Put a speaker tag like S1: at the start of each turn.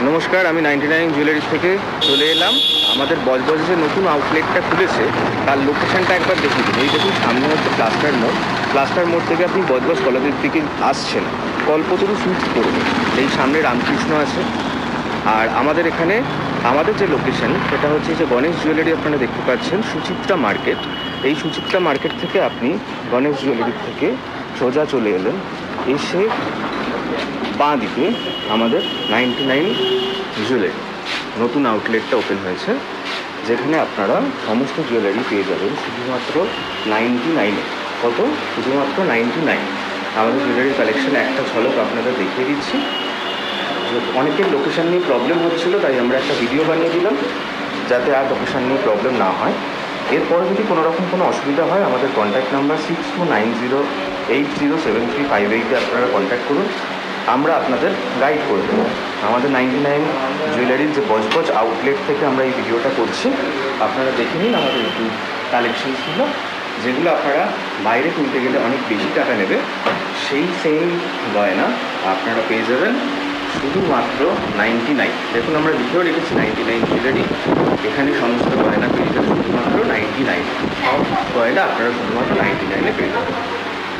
S1: নমস্কার, আমি 99 জুয়েলারি থেকে চলে এলাম। আমাদের বজবজে যে নতুন আউটলেটটা খুলেছে তার লোকেশনটা একবার দেখে দিন। এই দেখুন, সামনে হচ্ছে প্লাস্টার মোড় থেকে আপনি বজবজ কলেজের দিকে আসছেন, কল্পতরু সুইচ করবে, এই সামনে রামকৃষ্ণ আছে। আর আমাদের এখানে আমাদের যে লোকেশন সেটা হচ্ছে যে গণেশ জুয়েলারি, আপনারা দেখতে পাচ্ছেন সুচিত্রা মার্কেট। এই সুচিত্রা মার্কেট থেকে আপনি গণেশ জুয়েলারি থেকে সোজা চলে এলেন, এসে বাঁ দিকে আমাদের 99 জুয়েলারি নতুন আউটলেটটা ওপেন হয়েছে, যেখানে আপনারা সমস্ত জুয়েলারি পেয়ে যাবেন শুধুমাত্র 99। কত? শুধুমাত্র 99। আমাদের জুয়েলারির কালেকশন একটা ঝলক আপনাদের দেখিয়ে দিচ্ছি। অনেকের লোকেশান নিয়ে প্রবলেম হচ্ছিলো, তাই আমরা একটা ভিডিও বানিয়ে দিলাম যাতে আর লোকেশান নিয়ে প্রবলেম না হয়। এরপরে যদি কোনো রকম কোনো অসুবিধা হয়, আমাদের কন্ট্যাক্ট নাম্বার 6290807358-এ আপনারা কন্ট্যাক্ট করুন, আমরা আপনাদের গাইড করে দেবো। আমাদের 99 জুয়েলারির যে বজবজ আউটলেট থেকে আমরা এই ভিডিওটা করছি, আপনারা দেখে নিন আমাদের একটু কালেকশনসগুলো, যেগুলো আপনারা বাইরে কিনতে গেলে অনেক বেশি টাকা নেবে, সেই সেম গয়না আপনারা পেয়ে যাবেন শুধুমাত্র 99। দেখুন, আমরা লিখেও রেখেছি 99 জুয়েলারি। এখানে সমস্ত গয়না পেয়ে যাবেন শুধুমাত্র 99। সব গয়না আপনারা শুধুমাত্র